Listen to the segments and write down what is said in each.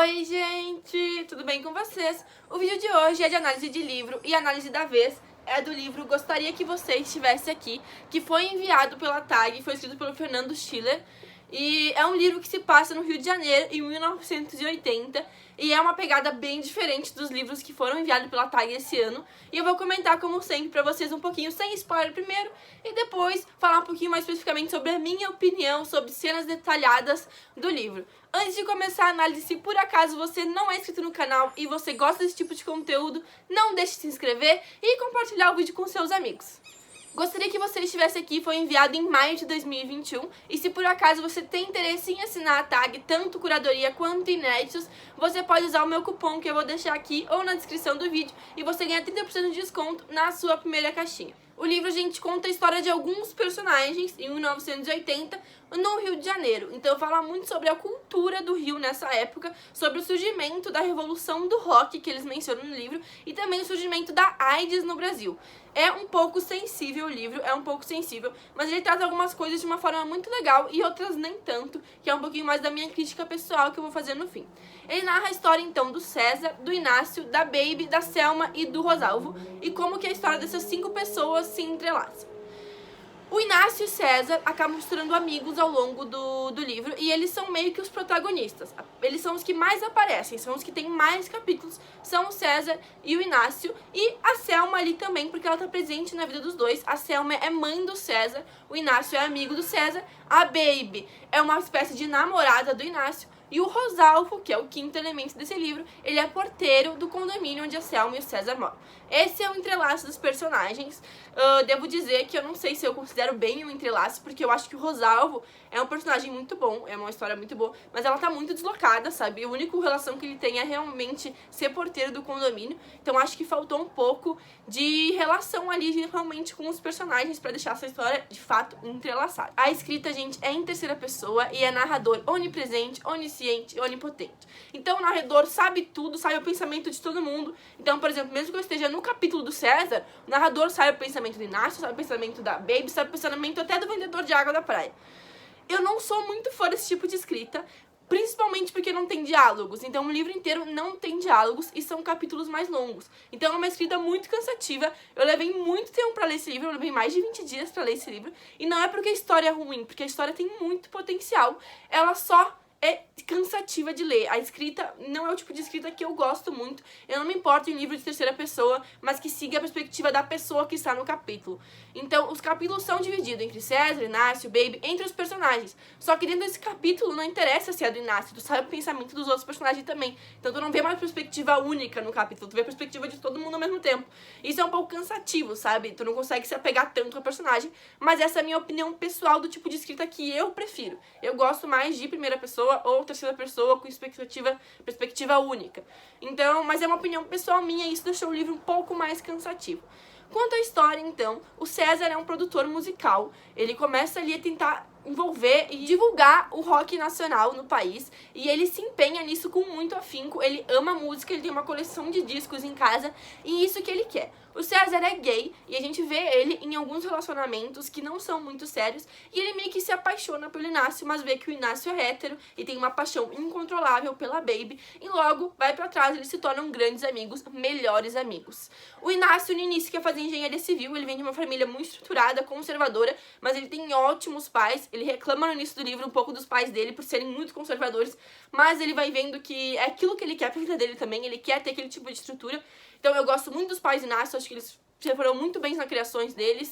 Oi, gente! Tudo bem com vocês? O vídeo de hoje é de análise de livro e análise da vez é do livro Gostaria que Você Estivesse Aqui, que foi enviado pela TAG, foi escrito pelo Fernando Schiller, e é um livro que se passa no Rio de Janeiro, em 1980, e é uma pegada bem diferente dos livros que foram enviados pela TAG esse ano, e eu vou comentar, como sempre, pra vocês um pouquinho sem spoiler primeiro, e depois falar um pouquinho mais especificamente sobre a minha opinião sobre cenas detalhadas do livro. Antes de começar a análise, se por acaso você não é inscrito no canal e você gosta desse tipo de conteúdo, não deixe de se inscrever e compartilhar o vídeo com seus amigos. Gostaria que Você Estivesse Aqui foi enviado em maio de 2021 e se por acaso você tem interesse em assinar a TAG, tanto curadoria quanto inéditos, você pode usar o meu cupom que eu vou deixar aqui ou na descrição do vídeo e você ganha 30% de desconto na sua primeira caixinha. O livro, gente, conta a história de alguns personagens em 1980 no Rio de Janeiro. Então fala muito sobre a cultura do Rio nessa época, sobre o surgimento da revolução do rock que eles mencionam no livro e também o surgimento da AIDS no Brasil. É um pouco sensível o livro, mas ele traz algumas coisas de uma forma muito legal e outras nem tanto, que é um pouquinho mais da minha crítica pessoal que eu vou fazer no fim. Ele narra a história, então, do César, do Inácio, da Baby, da Selma e do Rosalvo, e como que a história dessas 5 pessoas se entrelaça. O Inácio e o César acabam se tornando amigos ao longo do livro e eles são meio que os protagonistas. Eles são os que mais aparecem, são os que têm mais capítulos, são o César e o Inácio e a Selma ali também, porque ela tá presente na vida dos dois. A Selma é mãe do César, o Inácio é amigo do César, a Baby é uma espécie de namorada do Inácio e o Rosalvo, que é o 5º elemento desse livro, ele é porteiro do condomínio onde a Selma e o César moram. Esse é o entrelaço dos personagens. Devo dizer que eu não sei se eu considero bem o entrelaço, porque eu acho que o Rosalvo é um personagem muito bom, é uma história muito boa, mas ela tá muito deslocada, sabe? A única relação que ele tem é realmente ser porteiro do condomínio, então acho que faltou um pouco de relação ali realmente com os personagens pra deixar essa história de fato entrelaçada. A escrita, gente, é em terceira pessoa e é narrador onipresente, onisciente e onipotente. Então o narrador sabe tudo, sabe o pensamento de todo mundo. Então, por exemplo, mesmo que eu esteja no capítulo do César, o narrador sabe o pensamento do Inácio, sabe o pensamento da Baby, sabe o pensamento até do vendedor de água da praia. Eu não sou muito fã desse tipo de escrita, principalmente porque não tem diálogos. Então o livro inteiro não tem diálogos e são capítulos mais longos. Então é uma escrita muito cansativa. Eu levei muito tempo pra ler esse livro, eu levei mais de 20 dias pra ler esse livro. E não é porque a história é ruim, porque a história tem muito potencial. Ela só é cansativa de ler. A escrita não é o tipo de escrita que eu gosto muito. Eu não me importo em livro de terceira pessoa, mas que siga a perspectiva da pessoa que está no capítulo. Então, os capítulos são divididos entre César, Inácio, Baby, entre os personagens. Só que dentro desse capítulo não interessa se é do Inácio, tu sabe o pensamento dos outros personagens também. Então tu não vê uma perspectiva única no capítulo, tu vê a perspectiva de todo mundo ao mesmo tempo. Isso é um pouco cansativo, sabe? Tu não consegue se apegar tanto ao personagem, mas essa é a minha opinião pessoal do tipo de escrita que eu prefiro. Eu gosto mais de primeira pessoa ou terceira pessoa com perspectiva única. Então, mas é uma opinião pessoal minha e isso deixou o livro um pouco mais cansativo. Quanto à história, então, o César é um produtor musical. Ele começa ali a tentar envolver e divulgar o rock nacional no país e ele se empenha nisso com muito afinco. Ele ama música, ele tem uma coleção de discos em casa e isso que ele quer. O César é gay e a gente vê ele em alguns relacionamentos que não são muito sérios e ele meio que se apaixona pelo Inácio, mas vê que o Inácio é hétero e tem uma paixão incontrolável pela Baby e logo vai pra trás, eles se tornam grandes amigos, melhores amigos. O Inácio no início quer fazer engenharia civil, ele vem de uma família muito estruturada, conservadora, mas ele tem ótimos pais. Ele reclama no início do livro um pouco dos pais dele por serem muito conservadores, mas ele vai vendo que é aquilo que ele quer pra vida dele também, ele quer ter aquele tipo de estrutura. Então eu gosto muito dos pais do Inácio, acho que eles foram muito bem nas criações dele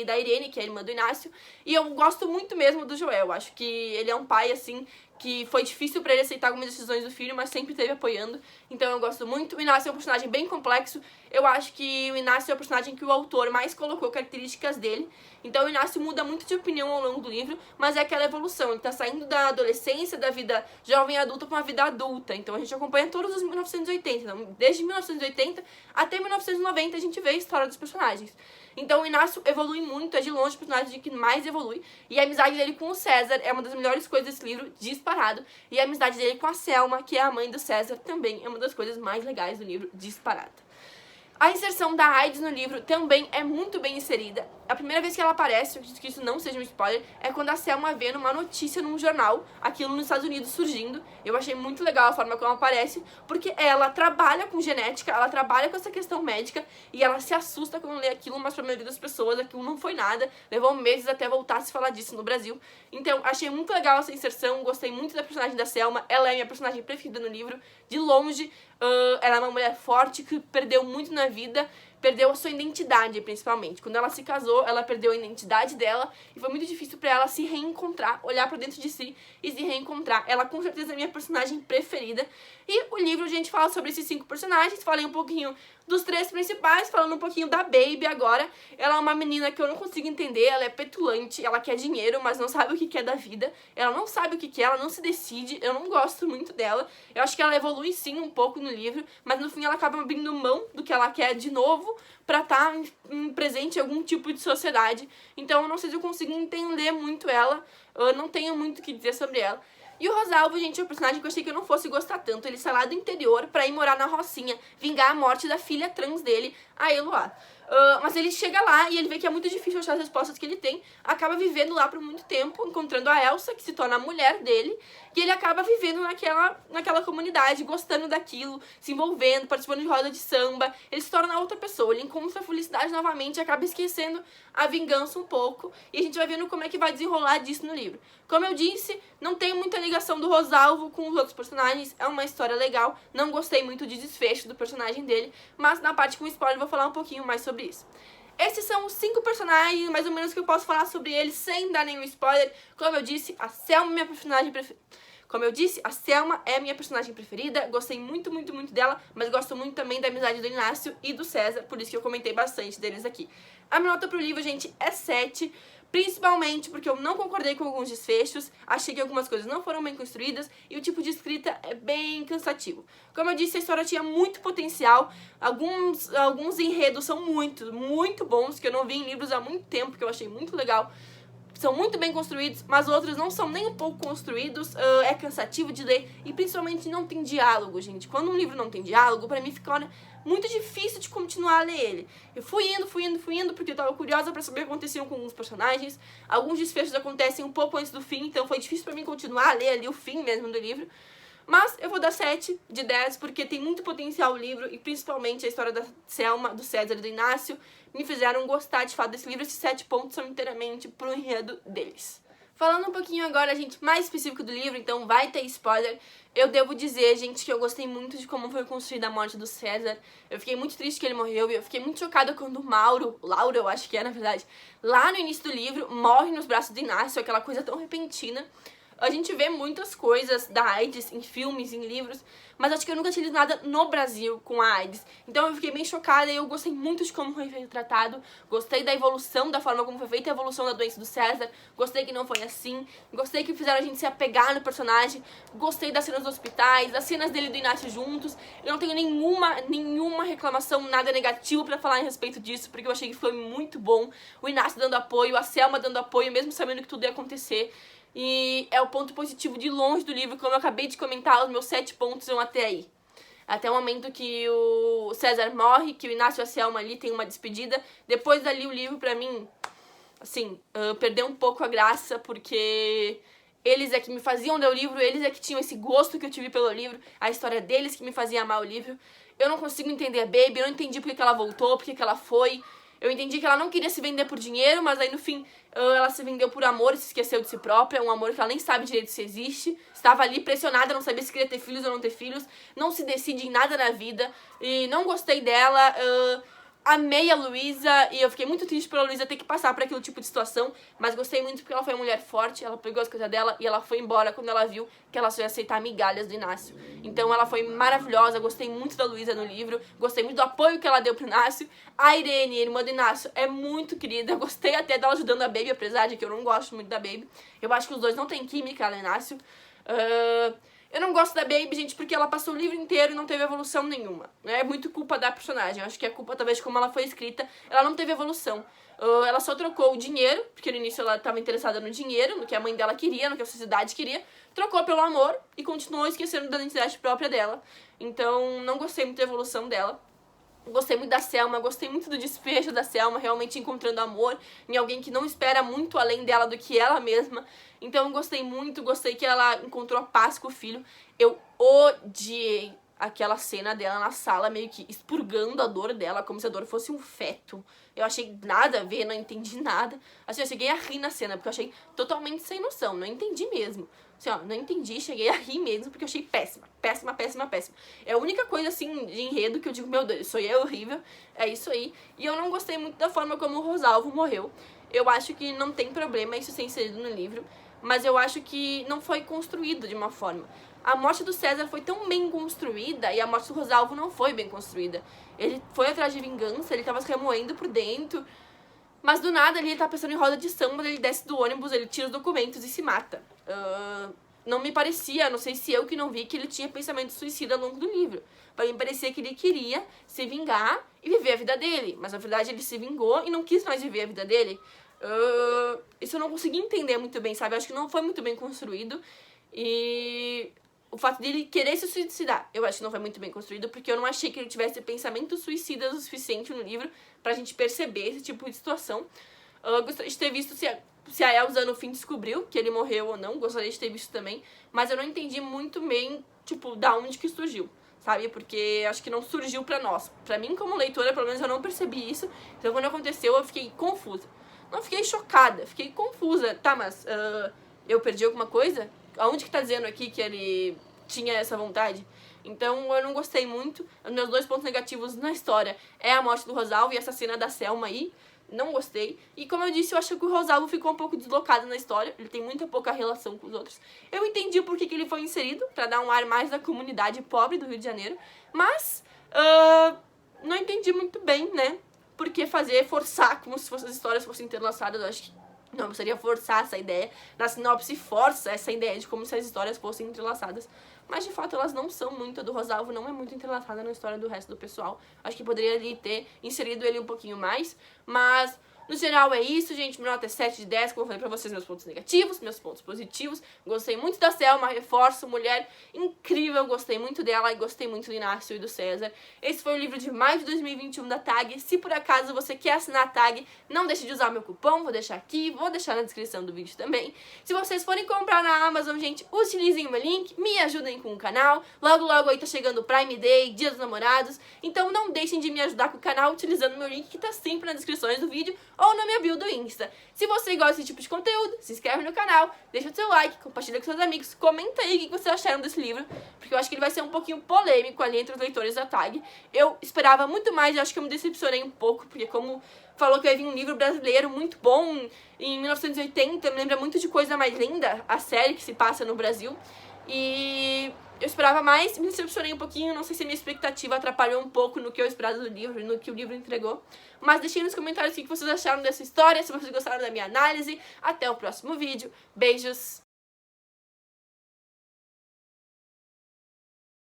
e da Irene, que é a irmã do Inácio, e eu gosto muito mesmo do Joel. Acho que ele é um pai, assim, que foi difícil pra ele aceitar algumas decisões do filho, mas sempre esteve apoiando, então eu gosto muito. O Inácio é um personagem bem complexo, eu acho que o Inácio é o personagem que o autor mais colocou características dele, então o Inácio muda muito de opinião ao longo do livro, mas é aquela evolução, ele tá saindo da adolescência, da vida jovem adulta pra uma vida adulta, então a gente acompanha todos os 1980, então, desde 1980 até 1990 a gente vê a história dos personagens. Então o Inácio evolui muito, é de longe o personagem que mais evolui, e a amizade dele com o César é uma das melhores coisas desse livro, disparado, e a amizade dele com a Selma, que é a mãe do César, também é uma das coisas mais legais do livro, disparada. A inserção da AIDS no livro também é muito bem inserida. A primeira vez que ela aparece, eu acredito que isso não seja um spoiler, é quando a Selma vê numa notícia num jornal, aquilo nos Estados Unidos surgindo. Eu achei muito legal a forma como ela aparece, porque ela trabalha com genética, ela trabalha com essa questão médica, e ela se assusta quando lê aquilo, mas pra maioria das pessoas aquilo não foi nada, levou meses até voltar a se falar disso no Brasil. Então, achei muito legal essa inserção, gostei muito da personagem da Selma, ela é minha personagem preferida no livro, de longe. Ela é uma mulher forte que perdeu muito na vida, perdeu a sua identidade, principalmente. Quando ela se casou, ela perdeu a identidade dela e foi muito difícil pra ela se reencontrar, olhar pra dentro de si e se reencontrar. Ela, com certeza, é a minha personagem preferida. E o livro, a gente fala sobre esses 5 personagens. Falei um pouquinho dos 3 principais, falando um pouquinho da Baby agora. Ela é uma menina que eu não consigo entender, ela é petulante, ela quer dinheiro, mas não sabe o que quer da vida. Ela não sabe o que quer, ela não se decide, eu não gosto muito dela. Eu acho que ela evolui sim um pouco no livro, mas no fim ela acaba abrindo mão do que ela quer de novo pra estar presente em algum tipo de sociedade. Então eu não sei se eu consigo entender muito ela, eu não tenho muito o que dizer sobre ela. E o Rosalvo, gente, é um personagem que eu achei que eu não fosse gostar tanto. Ele sai lá do interior pra ir morar na Rocinha, vingar a morte da filha trans dele, a Eloá. Mas ele chega lá e ele vê que é muito difícil achar as respostas que ele tem, acaba vivendo lá por muito tempo, encontrando a Elsa, que se torna a mulher dele, e ele acaba vivendo naquela comunidade, gostando daquilo, se envolvendo, participando de roda de samba, ele se torna outra pessoa, ele encontra a felicidade novamente, acaba esquecendo a vingança um pouco, e a gente vai vendo como é que vai desenrolar disso no livro. Como eu disse, não tem muita ligação do Rosalvo com os outros personagens, é uma história legal, não gostei muito de desfecho do personagem dele, mas na parte com spoiler eu vou falar um pouquinho mais sobre isso. Esses são os 5 personagens, mais ou menos, que eu posso falar sobre eles sem dar nenhum spoiler. Como eu disse, a Selma é minha personagem preferida. Como eu disse, a Selma é minha personagem preferida, gostei muito, muito, muito dela, mas gosto muito também da amizade do Inácio e do César, por isso que eu comentei bastante deles aqui. A minha nota pro livro, gente, é 7, principalmente porque eu não concordei com alguns desfechos, achei que algumas coisas não foram bem construídas e o tipo de escrita é bem cansativo. Como eu disse, a história tinha muito potencial, alguns enredos são muito, muito bons, que eu não vi em livros há muito tempo, que eu achei muito legal. São muito bem construídos, mas outros não são nem um pouco construídos, é cansativo de ler e principalmente não tem diálogo, gente. Quando um livro não tem diálogo, pra mim fica muito difícil de continuar a ler ele. Eu fui indo, porque eu tava curiosa pra saber o que acontecia com alguns personagens. Alguns desfechos acontecem um pouco antes do fim, então foi difícil pra mim continuar a ler ali o fim mesmo do livro. Mas eu vou dar 7 de 10, porque tem muito potencial o livro, e principalmente a história da Selma, do César e do Inácio, me fizeram gostar de fato desse livro. Esses 7 pontos são inteiramente pro enredo deles. Falando um pouquinho agora, gente, mais específico do livro, então vai ter spoiler. Eu devo dizer, gente, que eu gostei muito de como foi construída a morte do César. Eu fiquei muito triste que ele morreu, e eu fiquei muito chocada quando o Lauro, eu acho que é, na verdade, lá no início do livro, morre nos braços do Inácio, aquela coisa tão repentina. A gente vê muitas coisas da AIDS em filmes, em livros, mas acho que eu nunca tinha lido nada no Brasil com a AIDS. Então eu fiquei bem chocada e eu gostei muito de como foi tratado. Gostei da evolução, da forma como foi feita a evolução da doença do César. Gostei que não foi assim. Gostei que fizeram a gente se apegar no personagem. Gostei das cenas dos hospitais, das cenas dele e do Inácio juntos. Eu não tenho nenhuma reclamação, nada negativo pra falar a respeito disso, porque eu achei que foi muito bom. O Inácio dando apoio, a Selma dando apoio, mesmo sabendo que tudo ia acontecer. E é o ponto positivo de longe do livro, como eu acabei de comentar, os meus 7 pontos vão até aí. Até o momento que o César morre, que o Inácio e a Selma ali tem uma despedida. Depois dali o livro, pra mim, assim, perdeu um pouco a graça, porque eles é que me faziam ler o livro, eles é que tinham esse gosto que eu tive pelo livro, a história deles que me fazia amar o livro. Eu não consigo entender a Baby, eu não entendi porque que ela voltou, porque que ela foi. Eu entendi que ela não queria se vender por dinheiro, mas aí no fim ela se vendeu por amor e se esqueceu de si própria. Um amor que ela nem sabe direito se existe. Estava ali pressionada, não sabia se queria ter filhos ou não ter filhos. Não se decide em nada na vida. E não gostei dela. Amei a Luísa e eu fiquei muito triste pela Luísa ter que passar por aquele tipo de situação, mas gostei muito porque ela foi uma mulher forte, ela pegou as coisas dela e ela foi embora quando ela viu que ela só ia aceitar migalhas do Inácio. Então ela foi maravilhosa, gostei muito da Luísa no livro, gostei muito do apoio que ela deu pro Inácio. A Irene, irmã do Inácio, é muito querida, gostei até dela ajudando a Baby, apesar de que eu não gosto muito da Baby. Eu acho que os dois não têm química, ela e Inácio. Eu não gosto da Baby, gente, porque ela passou o livro inteiro e não teve evolução nenhuma. É muito culpa da personagem. Eu acho que é culpa, talvez, de como ela foi escrita. Ela não teve evolução. Ela só trocou o dinheiro, porque no início ela estava interessada no dinheiro, no que a mãe dela queria, no que a sociedade queria. Trocou pelo amor e continuou esquecendo da identidade própria dela. Então, não gostei muito da evolução dela. Gostei muito da Selma, gostei muito do desfecho da Selma, realmente encontrando amor em alguém que não espera muito além dela do que ela mesma. Então eu gostei muito, gostei que ela encontrou a paz com o filho. Eu odiei aquela cena dela na sala, meio que expurgando a dor dela, como se a dor fosse um feto. Eu achei nada a ver, não entendi nada. Assim, eu cheguei a rir na cena, porque eu achei totalmente sem noção, não entendi mesmo. Assim, ó, não entendi, cheguei a rir mesmo, porque eu achei péssima, péssima, péssima, péssima. É a única coisa, assim, de enredo que eu digo, meu Deus, isso aí é horrível, é isso aí. E eu não gostei muito da forma como o Rosalvo morreu. Eu acho que não tem problema isso ser inserido no livro, mas eu acho que não foi construído de uma forma. A morte do César foi tão bem construída e a morte do Rosalvo não foi bem construída. Ele foi atrás de vingança, ele tava se remoendo por dentro, mas do nada ele tá pensando em roda de samba, ele desce do ônibus, ele tira os documentos e se mata. Não me parecia, não sei se eu que não vi, que ele tinha pensamento suicida ao longo do livro. Pra mim parecia que ele queria se vingar e viver a vida dele, mas na verdade ele se vingou e não quis mais viver a vida dele. Isso eu não consegui entender muito bem, sabe? Eu acho que não foi muito bem construído. E o fato dele querer se suicidar, eu acho que não foi muito bem construído, porque eu não achei que ele tivesse pensamentos suicidas o suficiente no livro pra gente perceber esse tipo de situação. Gostaria de ter visto se a Elsa no fim descobriu que ele morreu ou não, gostaria de ter visto também, mas eu não entendi muito bem, tipo, da onde que surgiu, sabe? Porque acho que não surgiu pra nós. Pra mim, como leitora, pelo menos eu não percebi isso, então quando aconteceu eu fiquei confusa. Não fiquei chocada, fiquei confusa. Tá, mas eu perdi alguma coisa? Aonde que tá dizendo aqui que ele tinha essa vontade? Então eu não gostei muito. Os meus 2 pontos negativos na história é a morte do Rosalvo e essa cena da Selma aí. Não gostei. E como eu disse, eu acho que o Rosalvo ficou um pouco deslocado na história. Ele tem muita pouca relação com os outros. Eu entendi por que ele foi inserido, pra dar um ar mais da comunidade pobre do Rio de Janeiro. Mas não entendi muito bem, né? Por que forçar como se as histórias fossem interlaçadas. Eu acho que não precisaria forçar essa ideia. Na sinopse força essa ideia de como se as histórias fossem entrelaçadas. Mas de fato elas não são muito. A do Rosalvo não é muito entrelaçada na história do resto do pessoal. Acho que poderia ali ter inserido ele um pouquinho mais. Mas no geral é isso, gente. Minha nota é 7 de 10, como eu falei pra vocês, meus pontos negativos, meus pontos positivos. Gostei muito da Selma, reforço, mulher incrível, gostei muito dela e gostei muito do Inácio e do César. Esse foi o livro de maio de 2021 da TAG. Se por acaso você quer assinar a TAG, não deixe de usar o meu cupom, vou deixar aqui, vou deixar na descrição do vídeo também. Se vocês forem comprar na Amazon, gente, utilizem o meu link, me ajudem com o canal. Logo, logo aí tá chegando o Prime Day, Dia dos Namorados, então não deixem de me ajudar com o canal utilizando o meu link que tá sempre nas descrições do vídeo ou na minha bio do Insta. Se você gosta desse tipo de conteúdo, se inscreve no canal, deixa o seu like, compartilha com seus amigos, comenta aí o que vocês acharam desse livro, porque eu acho que ele vai ser um pouquinho polêmico ali entre os leitores da TAG. Eu esperava muito mais, eu acho que eu me decepcionei um pouco, porque como falou que vai vir um livro brasileiro muito bom em 1980, me lembra muito de Coisa Mais Linda, a série que se passa no Brasil, e eu esperava mais, me decepcionei um pouquinho, não sei se a minha expectativa atrapalhou um pouco no que eu esperava do livro, no que o livro entregou. Mas deixem nos comentários o que vocês acharam dessa história, se vocês gostaram da minha análise. Até o próximo vídeo. Beijos!